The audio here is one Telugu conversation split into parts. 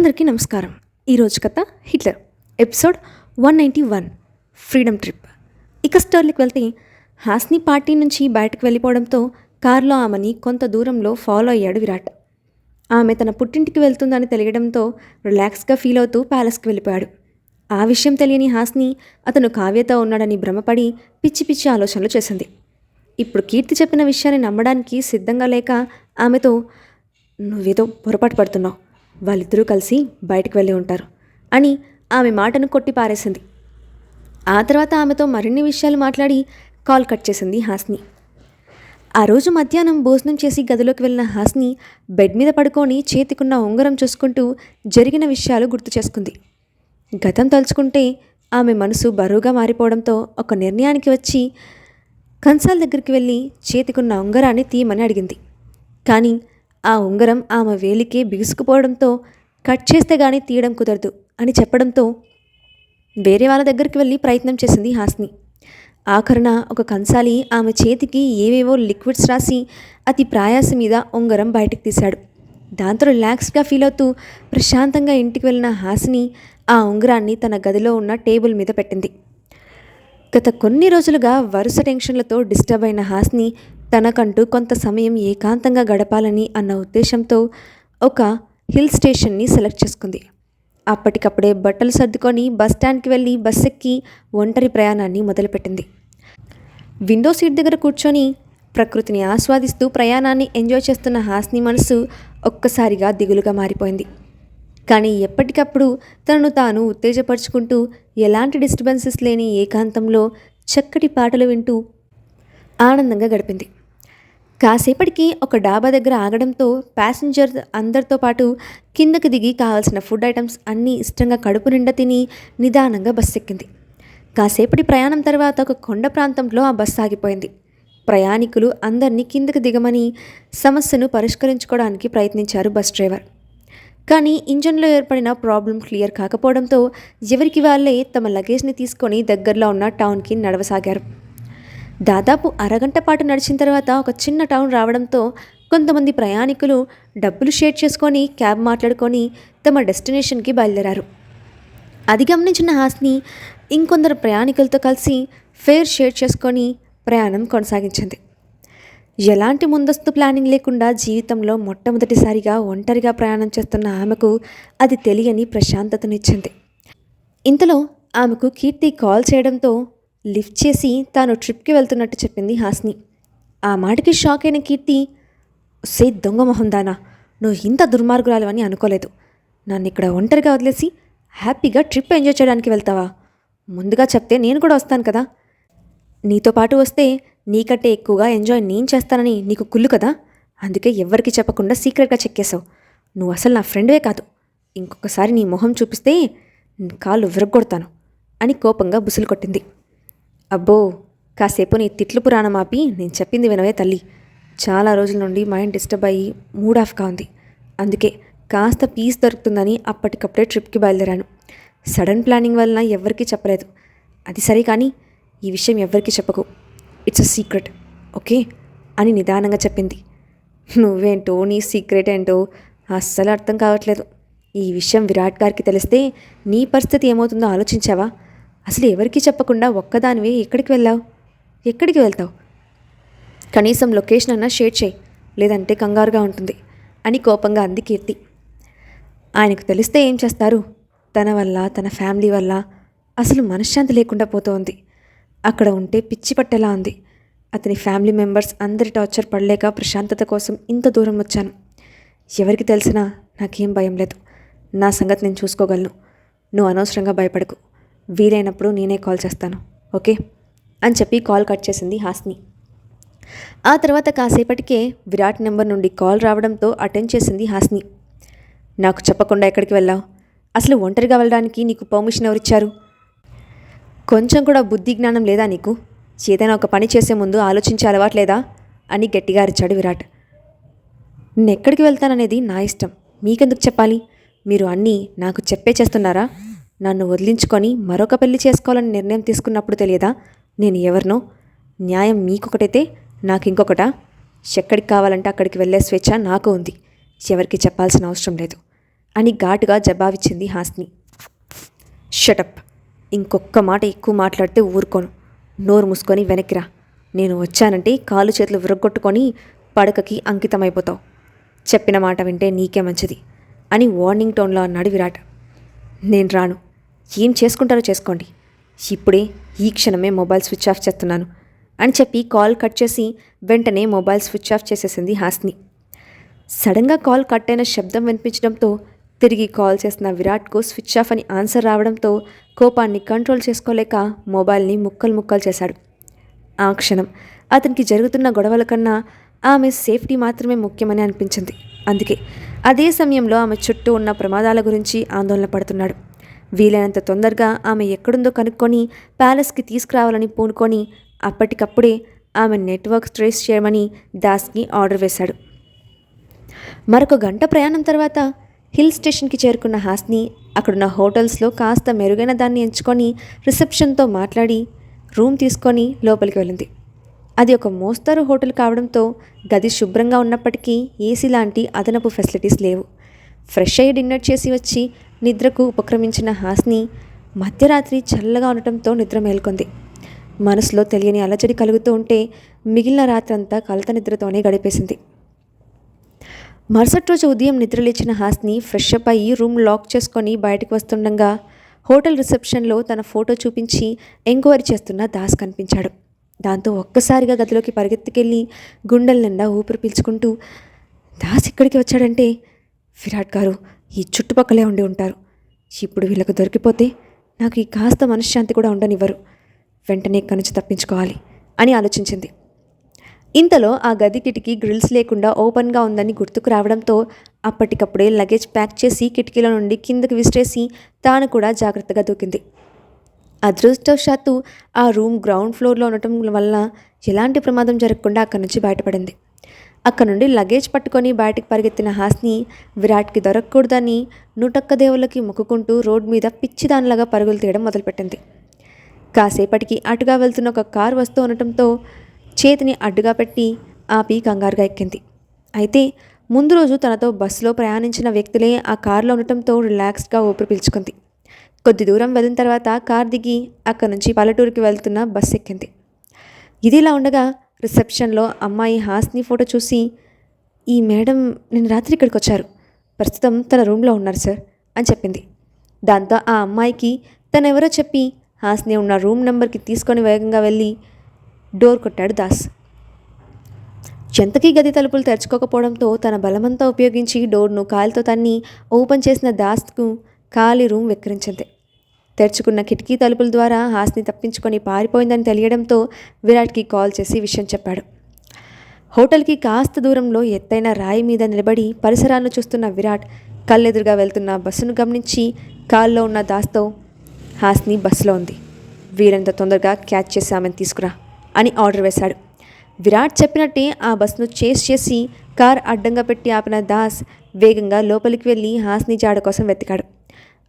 అందరికీ నమస్కారం. ఈరోజు కథ హిట్లర్ ఎపిసోడ్ 191 ఫ్రీడమ్ ట్రిప్. ఇక స్టోరీకి వెళ్తే హాస్ని పార్టీ నుంచి బయటకు వెళ్ళిపోవడంతో కారులో ఆమెని కొంత దూరంలో ఫాలో అయ్యాడు విరాట్. ఆమె తన పుట్టింటికి వెళ్తుందని తెలియడంతో రిలాక్స్గా ఫీల్ అవుతూ ప్యాలెస్కి వెళ్ళిపోయాడు. ఆ విషయం తెలియని హాస్ని అతను కావ్యతో ఉన్నాడని భ్రమపడి పిచ్చి పిచ్చి ఆలోచనలు చేసింది. ఇప్పుడు కీర్తి చెప్పిన విషయాన్ని నమ్మడానికి సిద్ధంగా లేక ఆమెతో, నువ్వేదో పొరపాటు పడుతున్నావు, వాళ్ళిద్దరూ కలిసి బయటకు వెళ్ళి ఉంటారు అని ఆమె మాటను కొట్టి పారేసింది. ఆ తర్వాత ఆమెతో మరిన్ని విషయాలు మాట్లాడి కాల్ కట్ చేసింది హాస్ని. ఆ రోజు మధ్యాహ్నం భోజనం చేసి గదిలోకి వెళ్ళిన హాస్ని బెడ్ మీద పడుకొని చేతికున్న ఉంగరం చూసుకుంటూ జరిగిన విషయాలు గుర్తు చేసుకుంది. గతం తలుచుకుంటే ఆమె మనసు బరువుగా మారిపోవడంతో ఒక నిర్ణయానికి వచ్చి కన్సాల్ దగ్గరికి వెళ్ళి చేతికున్న ఉంగరాన్ని తీయమని అడిగింది. కానీ ఆ ఉంగరం ఆమె వేలికే బిగుసుకుపోవడంతో కట్ చేస్తే గానీ తీయడం కుదరదు అని చెప్పడంతో వేరే వాళ్ళ దగ్గరికి వెళ్ళి ప్రయత్నం చేసింది హాస్ని. ఆఖరణ ఒక కంసాలి ఆమె చేతికి ఏవేవో లిక్విడ్స్ రాసి అతి ప్రయాస మీద ఉంగరం బయటకు తీశాడు. దాంతో రిలాక్స్గా ఫీల్ అవుతూ ప్రశాంతంగా ఇంటికి వెళ్ళిన హాస్ని ఆ ఉంగరాన్ని తన గదిలో ఉన్న టేబుల్ మీద పెట్టింది. గత కొన్ని రోజులుగా వరుస టెన్షన్లతో డిస్టర్బ్ అయిన హాస్ని తనకంటూ కొంత సమయం ఏకాంతంగా గడపాలని అన్న ఉద్దేశంతో ఒక హిల్ స్టేషన్ని సెలెక్ట్ చేసుకుంది. అప్పటికప్పుడే బట్టలు సర్దుకొని బస్ స్టాండ్కి వెళ్ళి బస్ ఎక్కి ఒంటరి ప్రయాణాన్ని మొదలుపెట్టింది. విండో సీట్ దగ్గర కూర్చొని ప్రకృతిని ఆస్వాదిస్తూ ప్రయాణాన్ని ఎంజాయ్ చేస్తున్న హాస్ని మనసు ఒక్కసారిగా దిగులుగా మారిపోయింది. కానీ ఎప్పటికప్పుడు తనను తాను ఉత్తేజపరుచుకుంటూ ఎలాంటి డిస్టర్బెన్సెస్ లేని ఏకాంతంలో చక్కటి పాటలు వింటూ ఆనందంగా గడిపింది. కాసేపటికి ఒక డాబా దగ్గర ఆగడంతో ప్యాసింజర్ అందరితో పాటు కిందకి దిగి కావాల్సిన ఫుడ్ ఐటమ్స్ అన్నీ ఇష్టంగా కడుపు నిండా తిని నిదానంగా బస్సు ఎక్కింది. కాసేపటి ప్రయాణం తర్వాత ఒక కొండ ప్రాంతంలో ఆ బస్సు ఆగిపోయింది. ప్రయాణికులు అందరినీ కిందకి దిగమని సమస్యను పరిష్కరించుకోవడానికి ప్రయత్నించారు బస్ డ్రైవర్. కానీ ఇంజన్లో ఏర్పడిన ప్రాబ్లం క్లియర్ కాకపోవడంతో ఎవరికి వాళ్ళే తమ లగేజ్ని తీసుకొని దగ్గరలో ఉన్న టౌన్కి నడవసాగారు. దాదాపు అరగంట పాటు నడిచిన తర్వాత ఒక చిన్న టౌన్ రావడంతో కొంతమంది ప్రయాణికులు డబ్బులు షేర్ చేసుకొని క్యాబ్ మాట్లాడుకొని తమ డెస్టినేషన్కి బయలుదేరారు. అది గమనించిన హాస్ని ఇంకొందరు ప్రయాణికులతో కలిసి ఫేర్ షేర్ చేసుకొని ప్రయాణం కొనసాగించింది. ఎలాంటి ముందస్తు ప్లానింగ్ లేకుండా జీవితంలో మొట్టమొదటిసారిగా ఒంటరిగా ప్రయాణం చేస్తున్న ఆమెకు అది తెలియని ప్రశాంతతనిచ్చింది. ఇంతలో ఆమెకు కీర్తి కాల్ చేయడంతో లిఫ్ట్ చేసి తాను ట్రిప్కి వెళ్తున్నట్టు చెప్పింది హాస్ని. ఆ మాటకి షాక్ అయిన కీర్తి, సే దొంగ మొహం దానా, నువ్వు ఇంత దుర్మార్గురాలు అని అనుకోలేదు. నన్ను ఇక్కడ ఒంటరిగా వదిలేసి హ్యాపీగా ట్రిప్ ఎంజాయ్ చేయడానికి వెళ్తావా? ముందుగా చెప్తే నేను కూడా వస్తాను కదా. నీతో పాటు వస్తే నీకంటే ఎక్కువగా ఎంజాయ్ నేను చేస్తానని నీకు కుళ్ళు కదా. అందుకే ఎవ్వరికి చెప్పకుండా సీక్రెట్గా చెక్కేశావు. నువ్వు అసలు నా ఫ్రెండ్వే కాదు. ఇంకొకసారి నీ మొహం చూపిస్తే కాళ్ళు విరగొడతాను అని కోపంగా బుసులు కొట్టింది. అబ్బో, కాసేపు నీ తిట్లు పురాణం ఆపి నేను చెప్పింది వినవే తల్లి. చాలా రోజుల నుండి మైండ్ డిస్టర్బ్ అయ్యి మూడ్ ఆఫ్గా ఉంది. అందుకే కాస్త పీస్ దొరుకుతుందని అప్పటికప్పుడే ట్రిప్కి బయలుదేరాను. సడన్ ప్లానింగ్ వలన ఎవ్వరికీ చెప్పలేదు. అది సరే, కానీ ఈ విషయం ఎవ్వరికీ చెప్పకు. ఇట్స్ అ సీక్రెట్, ఓకే అని నిదానంగా చెప్పింది. నువ్వేంటో నీ సీక్రెట్ ఏంటో అస్సలు అర్థం కావట్లేదు. ఈ విషయం విరాట్ గారికి తెలిస్తే నీ పరిస్థితి ఏమవుతుందో ఆలోచించావా? అసలు ఎవరికీ చెప్పకుండా ఒక్కదానివే ఎక్కడికి వెళ్ళావు? ఎక్కడికి వెళ్తావు? కనీసం లొకేషన్ అన్నా షేర్ చేయి, లేదంటే కంగారుగా ఉంటుంది అని కోపంగా అంది కీర్తి. ఆయనకు తెలిస్తే ఏం చేస్తారు? తన వల్ల, తన ఫ్యామిలీ వల్ల అసలు మనశ్శాంతి లేకుండా పోతోంది. అక్కడ ఉంటే పిచ్చి పట్టేలా ఉంది. అతని ఫ్యామిలీ మెంబర్స్ అందరి టార్చర్ పడలేక ప్రశాంతత కోసం ఇంత దూరం వచ్చాను. ఎవరికి తెలిసినా నాకేం భయం లేదు. నా సంగతి నేను చూసుకోగలను. నువ్వు అనవసరంగా భయపడకు. వీలైనప్పుడు నేనే కాల్ చేస్తాను, ఓకే అని చెప్పి కాల్ కట్ చేసింది హాస్ని. ఆ తర్వాత కాసేపటికే విరాట్ నెంబర్ నుండి కాల్ రావడంతో అటెండ్ చేసింది హాస్ని. నాకు చెప్పకుండా ఎక్కడికి వెళ్ళావు? అసలు ఒంటరిగా వెళ్ళడానికి నీకు పర్మిషన్ ఎవరిచ్చారు? కొంచెం కూడా బుద్ధి జ్ఞానం లేదా నీకు? ఏదైనా ఒక పని చేసే ముందు ఆలోచించే అలవాటు లేదా అని గట్టిగా అరిచాడు విరాట్. నేను ఎక్కడికి వెళ్తాననేది నా ఇష్టం, మీకెందుకు చెప్పాలి? మీరు అన్నీ నాకు చెప్పే చేస్తున్నారా? నన్ను వదిలించుకొని మరొక పెళ్లి చేసుకోవాలని నిర్ణయం తీసుకున్నప్పుడు తెలియదా నేను ఎవరినో? న్యాయం మీకొకటైతే నాకు ఇంకొకటా? ఎక్కడికి కావాలంటే అక్కడికి వెళ్ళే స్వేచ్ఛ నాకు ఉంది. ఎవరికి చెప్పాల్సిన అవసరం లేదు. అని ఘాటుగా జవాబిచ్చింది హాస్ని. షటప్, ఇంకొక్క మాట ఎక్కువ మాట్లాడితే ఊరుకోను. నోరు మూసుకొని వెనక్కిరా. నేను వచ్చానంటే కాలు చేతులు విరగొట్టుకొని పడకకి అంకితమైపోతావు. చెప్పిన మాట వింటే నీకే మంచిది అని వార్నింగ్ టోన్లో అన్నాడు విరాట్. నేను రాను. ఏం చేసుకుంటారో చేసుకోండి. ఇప్పుడే ఈ క్షణమే మొబైల్ స్విచ్ ఆఫ్ చేస్తున్నాను అని చెప్పి కాల్ కట్ చేసి వెంటనే మొబైల్ స్విచ్ ఆఫ్ చేసేసింది హాస్ని. సడన్గా కాల్ కట్ అయిన శబ్దం వినిపించడంతో తిరిగి కాల్ చేసిన విరాట్కు స్విచ్ ఆఫ్ అని ఆన్సర్ రావడంతో కోపాన్ని కంట్రోల్ చేసుకోలేక మొబైల్ని ముక్కలు ముక్కలు చేశాడు. ఆ క్షణం అతనికి జరుగుతున్న గొడవల కన్నా ఆమె సేఫ్టీ మాత్రమే ముఖ్యమని అనిపించింది. అందుకే అదే సమయంలో ఆమె చుట్టూ ఉన్న ప్రమాదాల గురించి ఆందోళన పడుతున్నాడు. వీలైనంత తొందరగా ఆమె ఎక్కడుందో కనుక్కొని ప్యాలెస్కి తీసుకురావాలని పూనుకొని అప్పటికప్పుడే ఆమె నెట్వర్క్ ట్రేస్ చేయమని దాస్కి ఆర్డర్ వేశాడు. మరొక గంట ప్రయాణం తర్వాత హిల్ స్టేషన్కి చేరుకున్న హాస్ని అక్కడున్న హోటల్స్లో కాస్త మెరుగైన దాన్ని ఎంచుకొని రిసెప్షన్తో మాట్లాడి రూమ్ తీసుకొని లోపలికి వెళ్ళింది. అది ఒక మోస్తరు హోటల్ కావడంతో గది శుభ్రంగా ఉన్నప్పటికీ ఏసీ లాంటి అదనపు ఫెసిలిటీస్ లేవు. ఫ్రెష్ అయ్యి డిన్నర్ చేసి వచ్చి నిద్రకు ఉపక్రమించిన హాస్ని మధ్యరాత్రి చల్లగా ఉండటంతో నిద్ర మేల్కొంది. మనసులో తెలియని అలజడి కలుగుతూ ఉంటే మిగిలిన రాత్రంతా కలత నిద్రతోనే గడిపేసింది. మరుసటి రోజు ఉదయం నిద్రలేచిన హాస్ని ఫ్రెష్ అప్ అయ్యి రూమ్ లాక్ చేసుకొని బయటకు వస్తుండగా హోటల్ రిసెప్షన్లో తన ఫోటో చూపించి ఎంక్వైరీ చేస్తున్న దాస్ కనిపించాడు. దాంతో ఒక్కసారిగా గదిలోకి పరిగెత్తుకెళ్ళి గుండెల నిండా ఊపిరి పీల్చుకుంటూ, దాస్ ఇక్కడికి వచ్చాడంటే విరాట్ గారు ఈ చుట్టుపక్కలే ఉండి ఉంటారు. ఇప్పుడు వీళ్ళకు దొరికిపోతే నాకు ఈ కాస్త మనశ్శాంతి కూడా ఉండనివ్వరు. వెంటనే ఇక్కడి నుంచి తప్పించుకోవాలి అని ఆలోచించింది. ఇంతలో ఆ గది కిటికీ గ్రిల్స్ లేకుండా ఓపెన్గా ఉందని గుర్తుకు రావడంతో అప్పటికప్పుడే లగేజ్ ప్యాక్ చేసి కిటికీలో నుండి కిందకి విసిరేసి తాను కూడా జాగ్రత్తగా దూకింది. అదృష్టవశాత్తు ఆ రూమ్ గ్రౌండ్ ఫ్లోర్లో ఉండటం వల్ల ఎలాంటి ప్రమాదం జరగకుండా అక్కడి నుంచి బయటపడింది. అక్కడ నుండి లగేజ్ పట్టుకొని బయటకు పరిగెత్తిన హాస్ని విరాట్కి దొరకకూడదని నూటొక్క దేవుళ్ళకి మొక్కుకుంటూ రోడ్ మీద పిచ్చిదానిలాగా పరుగులు తీయడం మొదలుపెట్టింది. కాసేపటికి అటుగా వెళ్తున్న ఒక కారు వస్తూ ఉండటంతో చేతిని అడ్డుగా పెట్టి ఆపి కంగారుగా ఎక్కింది. అయితే ముందు రోజు తనతో బస్సులో ప్రయాణించిన వ్యక్తులే ఆ కారులో ఉండటంతో రిలాక్స్డ్గా ఊపిరి పీల్చుకుంది. కొద్ది దూరం వెళ్ళిన తర్వాత కార్ దిగి అక్కడి నుంచి పల్లెటూరుకి వెళ్తున్న బస్సు ఎక్కింది. ఇదిలా ఉండగా రిసెప్షన్లో అమ్మాయి హాస్ని ఫోటో చూసి, ఈ మేడం నిన్న రాత్రి ఇక్కడికి వచ్చారు, ప్రస్తుతం తన రూమ్లో ఉన్నారు సార్ అని చెప్పింది. దాంతో ఆ అమ్మాయికి తనెవరో చెప్పి హాస్ని ఉన్న రూమ్ నెంబర్కి తీసుకొని వేగంగా వెళ్ళి డోర్ కొట్టాడు దాస్. ఎంతకీ గది తలుపులు తెరుచుకోకపోవడంతో తన బలమంతా ఉపయోగించి డోర్ను కాలితో తన్ని ఓపెన్ చేసిన దాస్కు ఖాళీ రూమ్ వెక్కిరించింది. తెరుచుకున్న కిటికీ తలుపుల ద్వారా హాస్ని తప్పించుకొని పారిపోయిందని తెలియడంతో విరాట్కి కాల్ చేసి విషయం చెప్పాడు. హోటల్కి కాస్త దూరంలో ఎత్తైన రాయి మీద నిలబడి పరిసరాలను చూస్తున్న విరాట్ కళ్ళెదురుగా వెళ్తున్న బస్సును గమనించి కాల్లో ఉన్న దాస్తో, హాస్ని బస్సులో ఉంది, వీరంత తొందరగా క్యాచ్ చేసి ఆమెను తీసుకురా అని ఆర్డర్ వేశాడు. విరాట్ చెప్పినట్టే ఆ బస్సును చేస్ చేసి కార్ అడ్డంగా పెట్టి ఆపిన దాస్ వేగంగా లోపలికి వెళ్ళి హాస్ని జాడ కోసం వెతికాడు.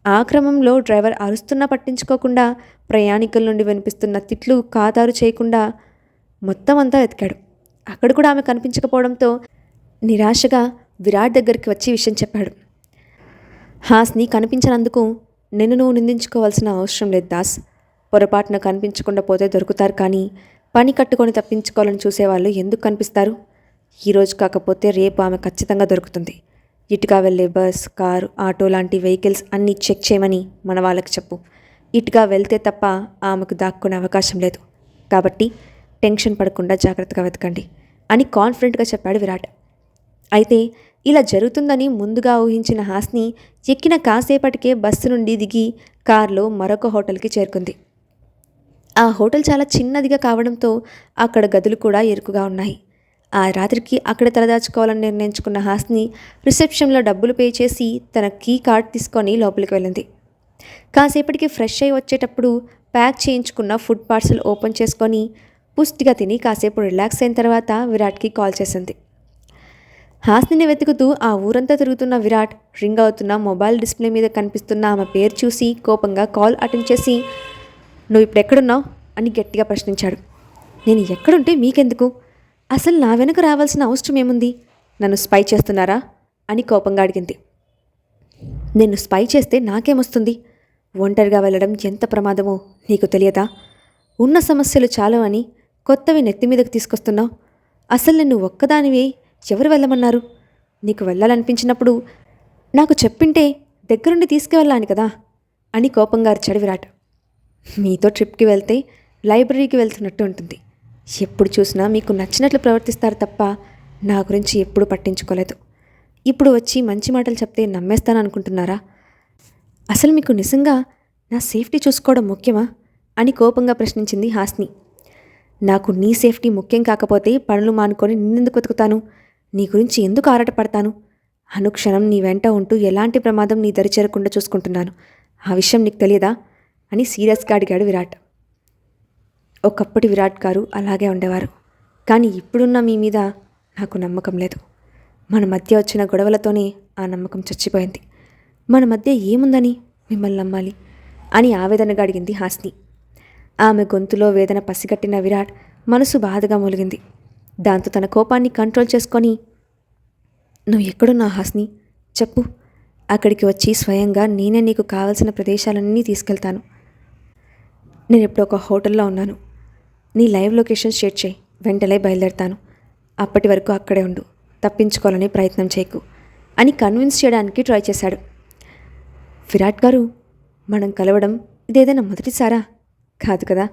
ఆ క్రమంలో డ్రైవర్ అరుస్తున్నా పట్టించుకోకుండా ప్రయాణికుల నుండి వినిపిస్తున్న తిట్లు ఖాతారు చేయకుండా మొత్తం అంతా వెతికాడు. అక్కడ కూడా ఆమె కనిపించకపోవడంతో నిరాశగా విరాట్ దగ్గరికి వచ్చి విషయం చెప్పాడు. హాస్ని కనిపించినందుకు నిన్ను నువ్వు నిందించుకోవాల్సిన అవసరం లేదు దాస్. పొరపాటున కనిపించకుండా పోతే దొరుకుతారు, కానీ పని కట్టుకొని తప్పించుకోవాలని చూసేవాళ్ళు ఎందుకు కనిపిస్తారు? ఈరోజు కాకపోతే రేపు ఆమె ఖచ్చితంగా దొరుకుతుంది. ఇటుగా వెళ్ళే బస్, కారు, ఆటో లాంటి వెహికల్స్ అన్నీ చెక్ చేయమని మన వాళ్ళకి చెప్పు. ఇటుగా వెళ్తే తప్ప ఆమెకు దాక్కునే అవకాశం లేదు. కాబట్టి టెన్షన్ పడకుండా జాగ్రత్తగా వెతకండి అని కాన్ఫిడెంట్గా చెప్పాడు విరాట్. అయితే ఇలా జరుగుతుందని ముందుగా ఊహించిన హాస్ని ఎక్కిన కాసేపటికే బస్సు నుండి దిగి కారులో మరొక హోటల్కి చేరుకుంది. ఆ హోటల్ చాలా చిన్నదిగా కావడంతో అక్కడ గదులు కూడా ఇరుకుగా ఉన్నాయి. ఆ రాత్రికి అక్కడ తలదాచుకోవాలని నిర్ణయించుకున్న హాస్ని రిసెప్షన్లో డబ్బులు పే చేసి తన కీ కార్డ్ తీసుకొని లోపలికి వెళ్ళింది. కాసేపటికి ఫ్రెష్ అయి వచ్చేటప్పుడు ప్యాక్ చేయించుకున్న ఫుడ్ పార్సల్ ఓపెన్ చేసుకొని పుష్టిగా తిని కాసేపు రిలాక్స్ అయిన తర్వాత విరాట్కి కాల్ చేసింది. హాస్నిని వెతుకుతూ ఆ ఊరంతా తిరుగుతున్న విరాట్ రింగ్ అవుతున్న మొబైల్ డిస్ప్లే మీద కనిపిస్తున్న ఆమె పేరు చూసి కోపంగా కాల్ అటెండ్ చేసి, నువ్వు ఇప్పుడు ఎక్కడున్నావు అని గట్టిగా ప్రశ్నించాడు. నేను ఎక్కడుంటే మీకెందుకు? అసలు నా వెనుక రావాల్సిన అవసరం ఏముంది? నన్ను స్పై చేస్తున్నారా అని కోపంగా అడిగింది. నిన్ను స్పై చేస్తే నాకేమొస్తుంది? ఒంటరిగా వెళ్ళడం ఎంత ప్రమాదమో నీకు తెలియదా? ఉన్న సమస్యలు చాలు అని కొత్తవి నెత్తిమీదకు తీసుకొస్తున్నావు. అసలు నిన్ను ఒక్కదానివే ఎవరు వెళ్ళమన్నారు? నీకు వెళ్ళాలనిపించినప్పుడు నాకు చెప్పింటే దగ్గరుండి తీసుకువెళ్ళాను కదా అని కోపంగా అరిచాడు విరాట్. మీతో ట్రిప్కి వెళ్తే లైబ్రరీకి వెళ్తున్నట్టు ఉంటుంది. ఎప్పుడు చూసినా మీకు నచ్చినట్లు ప్రవర్తిస్తారు తప్ప నా గురించి ఎప్పుడూ పట్టించుకోలేదు. ఇప్పుడు వచ్చి మంచి మాటలు చెప్తే నమ్మేస్తాననుకుంటున్నారా? అసలు మీకు నిజంగా నా సేఫ్టీ చూసుకోవడం ముఖ్యమా అని కోపంగా ప్రశ్నించింది హాస్ని. నాకు నీ సేఫ్టీ ముఖ్యం కాకపోతే పనులు మానుకొని నిన్నెందుకు వెతుకుతాను? నీ గురించి ఎందుకు ఆరాటపడతాను? అనుక్షణం నీ వెంట ఉంటూ ఎలాంటి ప్రమాదం నీ దరి చేరకుండా చూసుకుంటున్నాను. ఆ విషయం నీకు తెలియదా అని సీరియస్గా అడిగాడు విరాట్. ఒకప్పటి విరాట్ గారు అలాగే ఉండేవారు. కానీ ఇప్పుడున్న మీ మీద నాకు నమ్మకం లేదు. మన మధ్య వచ్చిన గొడవలతోనే ఆ నమ్మకం చచ్చిపోయింది. మన మధ్య ఏముందని మిమ్మల్ని నమ్మాలి అని ఆవేదనగా అడిగింది హాస్ని. ఆమె గొంతులో వేదన పసిగట్టిన విరాట్ మనసు బాధగా మూలిగింది. దాంతో తన కోపాన్ని కంట్రోల్ చేసుకొని, నువ్వు ఎక్కడున్నా హాస్ని చెప్పు, అక్కడికి వచ్చి స్వయంగా నేనే నీకు కావలసిన ప్రదేశాలన్నీ తీసుకెళ్తాను. నేను ఇప్పుడు ఒక హోటల్లో ఉన్నాను. నీ లైవ్ లొకేషన్ షేర్ చేయి, వెంటనే బయలుదేరుతాను. అప్పటి వరకు అక్కడే ఉండు, తప్పించుకోవాలని ప్రయత్నం చేయకు అని కన్విన్స్ చేయడానికి ట్రై చేశాడు. విరాట్ గారు, మనం కలవడం ఇదేదైనా మొదటిసారా? కాదు కదా.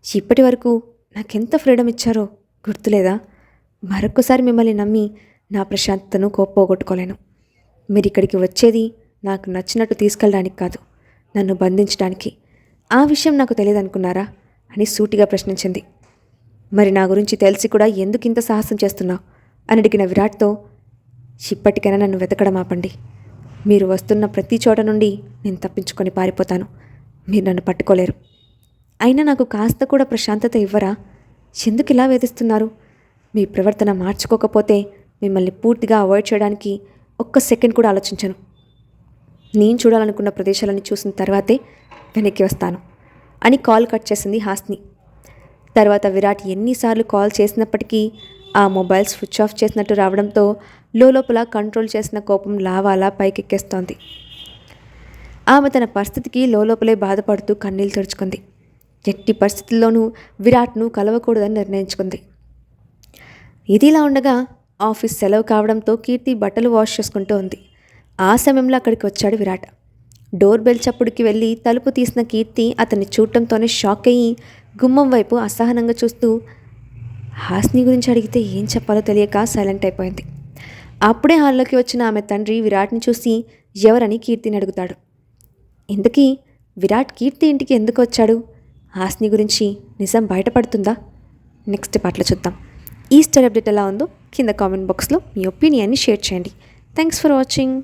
ఇప్పటి వరకు నాకెంత ఫ్రీడమ్ ఇచ్చారో గుర్తులేదా? మరొక్కసారి మిమ్మల్ని నమ్మి నా ప్రశాంతతను పోగొట్టుకోలేను. మీరు ఇక్కడికి వచ్చేది నాకు నచ్చినట్టు తీసుకెళ్ళడానికి కాదు, నన్ను బంధించడానికి. ఆ విషయం నాకు తెలియదనుకున్నారా అని సూటిగా ప్రశ్నించింది. మరి నా గురించి తెలిసి కూడా ఎందుకు ఇంత సాహసం చేస్తున్నావు అని అడిగిన విరాట్తో, ఇప్పటికైనా నన్ను వెతకడం ఆపండి. మీరు వస్తున్న ప్రతి చోట నుండి నేను తప్పించుకొని పారిపోతాను. మీరు నన్ను పట్టుకోలేరు. అయినా నాకు కాస్త కూడా ప్రశాంతత ఇవ్వరా? ఎందుకు ఇలా వేధిస్తున్నారు? మీ ప్రవర్తన మార్చుకోకపోతే మిమ్మల్ని పూర్తిగా అవాయిడ్ చేయడానికి ఒక్క సెకండ్ కూడా ఆలోచించను. నేను చూడాలనుకున్న ప్రదేశాలని చూసిన తర్వాతే వెనక్కి వస్తాను అని కాల్ కట్ చేసింది హాస్ని. తర్వాత విరాట్ ఎన్నిసార్లు కాల్ చేసినప్పటికీ ఆ మొబైల్ స్విచ్ ఆఫ్ చేసినట్టు రావడంతో లోపల కంట్రోల్ చేసిన కోపం లావాలా పైకెక్కేస్తోంది. ఆమె తన పరిస్థితికి లోపలే బాధపడుతూ కన్నీళ్లు తుడుచుకుంది. ఎట్టి పరిస్థితుల్లోనూ విరాట్ను కలవకూడదని నిర్ణయించుకుంది. ఇదిలా ఉండగా ఆఫీస్ సెలవు కావడంతో కీర్తి బట్టలు వాష్ చేసుకుంటూ ఉంది. ఆ సమయంలో అక్కడికి వచ్చాడు విరాట్. డోర్ బెల్ చప్పుడుకి వెళ్ళి తలుపు తీసిన కీర్తి అతన్ని చూడటంతోనే షాక్ అయ్యి గుమ్మం వైపు అసహనంగా చూస్తూ హాస్ని గురించి అడిగితే ఏం చెప్పాలో తెలియక సైలెంట్ అయిపోయింది. అప్పుడే హాల్లోకి వచ్చిన ఆమె తండ్రి విరాట్ని చూసి ఎవరని కీర్తిని అడుగుతాడు. ఇంతకీ విరాట్ కీర్తి ఇంటికి ఎందుకు వచ్చాడు? హాస్ని గురించి నిజం బయటపడుతుందా? నెక్స్ట్ పార్ట్లో చూద్దాం. ఈ స్టోరీ అప్డేట్ ఎలా ఉందో కింద కామెంట్ బాక్స్లో మీ ఒపీనియన్ని షేర్ చేయండి. Thanks for watching.